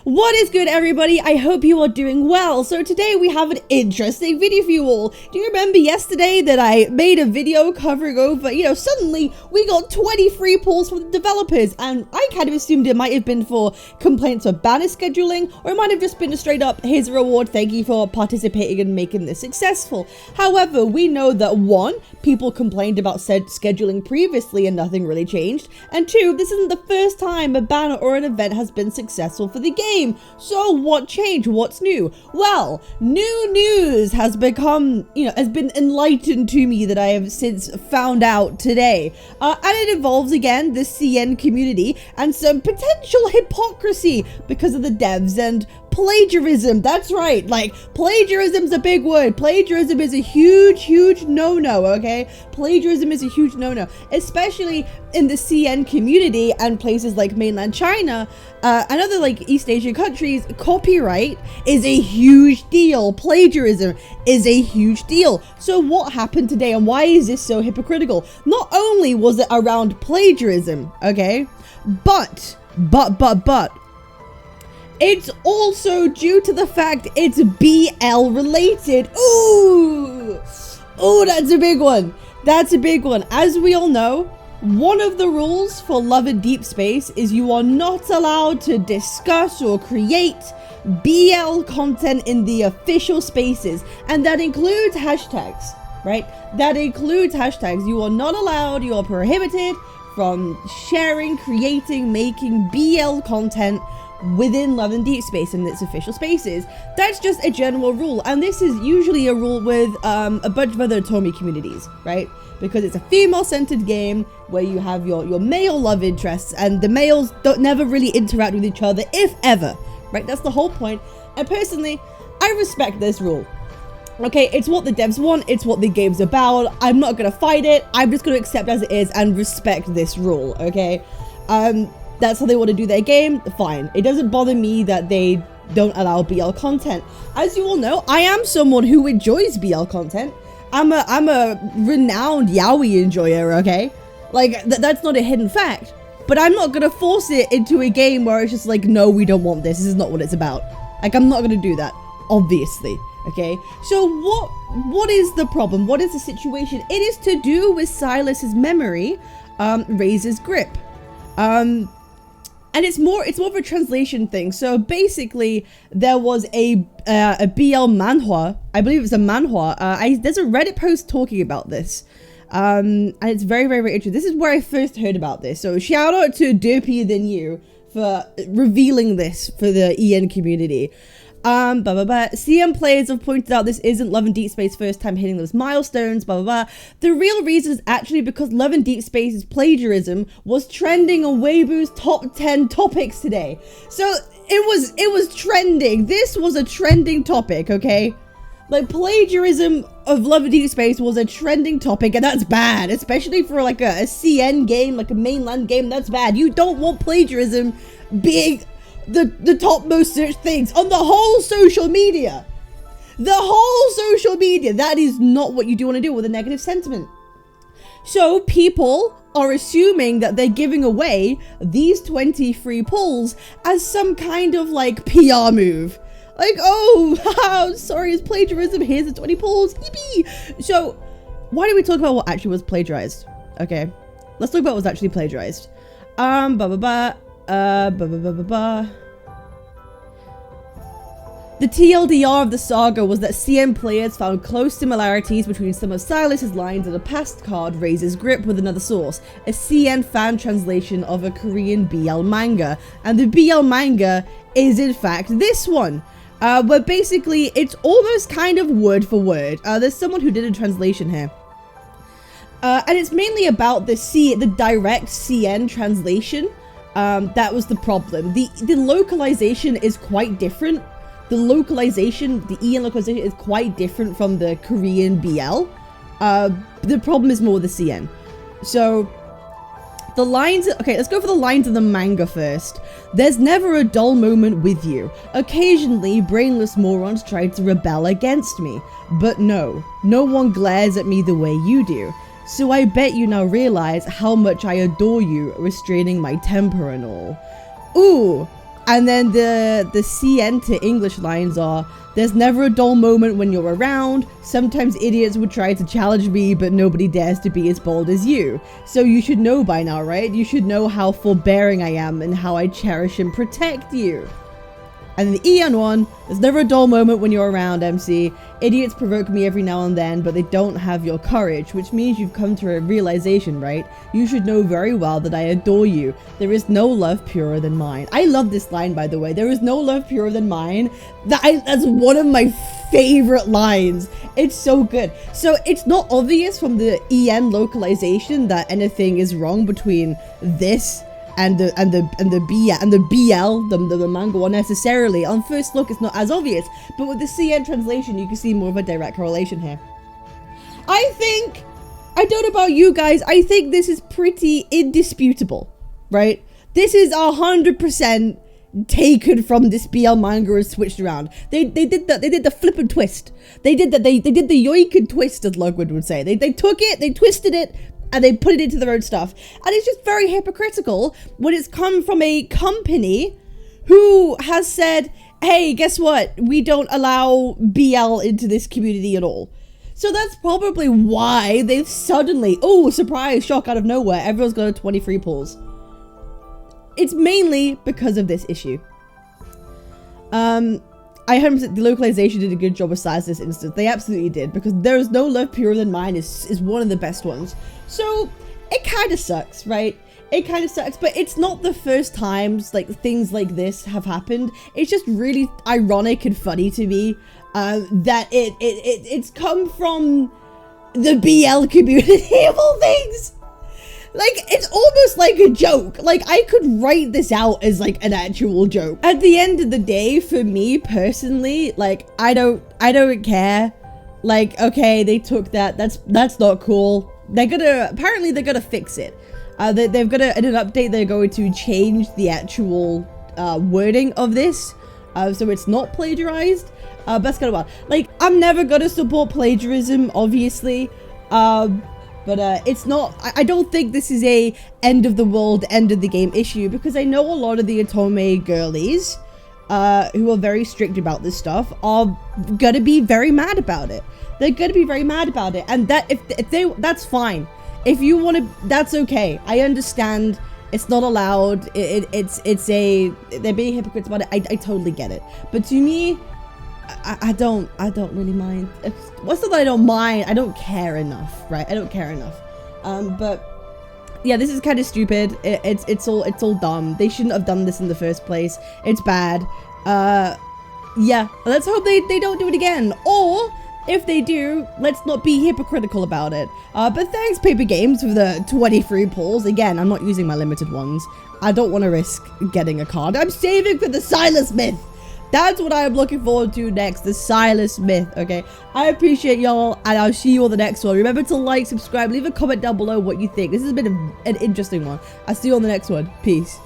What is good, everybody? I hope you are doing well. So today we have an interesting video for you all. Do you remember yesterday that I made a video covering over, suddenly we got 20 free pulls from the developers, and I kind of assumed it might have been for complaints of banner scheduling, or it might have just been a straight up, here's a reward, thank you for participating and making this successful. However, we know that 1, people complained about said scheduling previously and nothing really changed, and 2, this isn't the first time a banner or an event has been successful for the game. So what changed? What's new? Well, new news has become, has been enlightened to me that I have since found out today. And it involves, again, the CN community and some potential hypocrisy because of the devs and plagiarism. That's right, plagiarism's a big word. Plagiarism is a huge no-no, okay? Plagiarism is a huge no-no, especially in the CN community and places like mainland China and other East Asian countries. Copyright is a huge deal. Plagiarism is a huge deal. So what happened today and why is this so hypocritical? Not only was it around plagiarism, okay, but it's also due to the fact it's BL related. Ooh, that's a big one. That's a big one. As we all know, one of the rules for Love and Deepspace is you are not allowed to discuss or create BL content in the official spaces, and that includes hashtags, right? That includes hashtags. You are not allowed, you are prohibited from sharing, creating, making BL content within Love and Deepspace and its official spaces. That's just a general rule, and this is usually a rule with a bunch of other Tomy communities, right? Because it's a female-centered game where you have your male love interests, and the males don't never really interact with each other, if ever, right? That's the whole point. And personally, I respect this rule. Okay, it's what the devs want, it's what the game's about. I'm not gonna fight it, I'm just gonna accept as it is and respect this rule, okay? That's how they want to do their game, fine. It doesn't bother me that they don't allow BL content. As you all know, I am someone who enjoys BL content. I'm a renowned yaoi enjoyer, okay? That's not a hidden fact. But I'm not gonna force it into a game where it's just no, we don't want this. This is not what it's about. I'm not gonna do that, obviously, okay? So what is the problem? What is the situation? It is to do with Sylus's memory, Razor's grip. And it's more of a translation thing. So basically, there was a BL Manhwa. I believe it's a manhwa. There's a Reddit post talking about this. And it's very interesting. This is where I first heard about this. So shout out to Derpier Than You for revealing this for the EN community. CM players have pointed out this isn't Love and Deepspace's first time hitting those milestones, The real reason is actually because Love and Deepspace's plagiarism was trending on Weibo's top 10 topics today. So it was trending. This was a trending topic, okay? Plagiarism of Love and Deepspace was a trending topic, and that's bad, especially for a CN game, a mainland game. That's bad. You don't want plagiarism being the topmost search things on the whole social media. That is not what you do want to do with a negative sentiment. So people are assuming that they're giving away these 20 free pulls as some kind of PR move. Oh, sorry, it's plagiarism, here's the 20 pulls, yippee. So why don't we talk about what actually was plagiarized? Okay, let's talk about what was actually plagiarized. The TLDR of the saga was that CM players found close similarities between some of Sylus's lines in a past card, Razor's Grip, with another source, a CN fan translation of a Korean BL manga, and the BL manga is in fact this one, where basically it's almost kind of word for word. There's someone who did a translation here. And it's mainly about the direct CN translation. That was the problem. The localization is quite different. The EN localization is quite different from the Korean BL. The problem is more the CN. So the lines, okay, let's go for the lines of the manga first. There's never a dull moment with you. Occasionally, brainless morons try to rebel against me. But no one glares at me the way you do. So I bet you now realize how much I adore you, restraining my temper and all. Ooh, And then the CN to English lines are, there's never a dull moment when you're around. Sometimes idiots would try to challenge me, but nobody dares to be as bold as you. So you should know by now, right? You should know how forbearing I am and how I cherish and protect you. And the EN one, there's never a dull moment when you're around, MC. Idiots provoke me every now and then, but they don't have your courage, which means you've come to a realization, right? You should know very well that I adore you. There is no love purer than mine. I love this line, by the way. There is no love purer than mine. That's one of my favorite lines. It's so good. So it's not obvious from the EN localization that anything is wrong between this and the BL, the manga one necessarily. On first look, it's not as obvious, but with the CN translation, you can see more of a direct correlation here. I don't know about you guys, I think this is pretty indisputable, right? This is 100% taken from this BL manga and switched around. They did the flip and twist. They did the yoink and twist, as Lugwood would say. They took it, they twisted it, and they put it into their own stuff. And it's just very hypocritical when it's come from a company who has said, hey, guess what? We don't allow BL into this community at all. So that's probably why they've suddenly, oh, surprise, shock out of nowhere, everyone's got a 23 pulls. It's mainly because of this issue. I hope that the localization did a good job of size this instance. They absolutely did, because There Is No Love Purer Than Mine is one of the best ones. So it kind of sucks, right? It kind of sucks, but it's not the first times like things like this have happened. It's just really ironic and funny to me that it's come from the BL community of all things. Like, it's almost like a joke. Like, I could write this out as like an actual joke. At the end of the day, for me personally, like, I don't care. Like, okay, they took that. That's not cool. Apparently they're gonna fix it. They've got in an update, they're going to change the actual wording of this. So it's not plagiarized. That's kind of wild. Like, I'm never gonna support plagiarism, obviously. But it's not, I don't think this is a end of the world, end of the game issue, because I know a lot of the Otome girlies who are very strict about this stuff are gonna be very mad about it. They're gonna be very mad about it, and that if they that's fine. If you want to, that's okay. I understand it's not allowed. They're being hypocrites about it. I totally get it. But to me, I don't really mind. What's not that I don't mind? I don't care enough, right? I don't care enough. But yeah, this is kind of stupid. It's all dumb. They shouldn't have done this in the first place. It's bad. Yeah, let's hope they don't do it again. Or if they do, let's not be hypocritical about it. But thanks, Paper Games, for the 23 pulls. Again, I'm not using my limited ones. I don't want to risk getting a card. I'm saving for the Sylus myth. That's what I'm looking forward to next, the Sylus myth, okay? I appreciate y'all, and I'll see you on the next one. Remember to like, subscribe, leave a comment down below what you think. This has been an interesting one. I'll see you on the next one. Peace.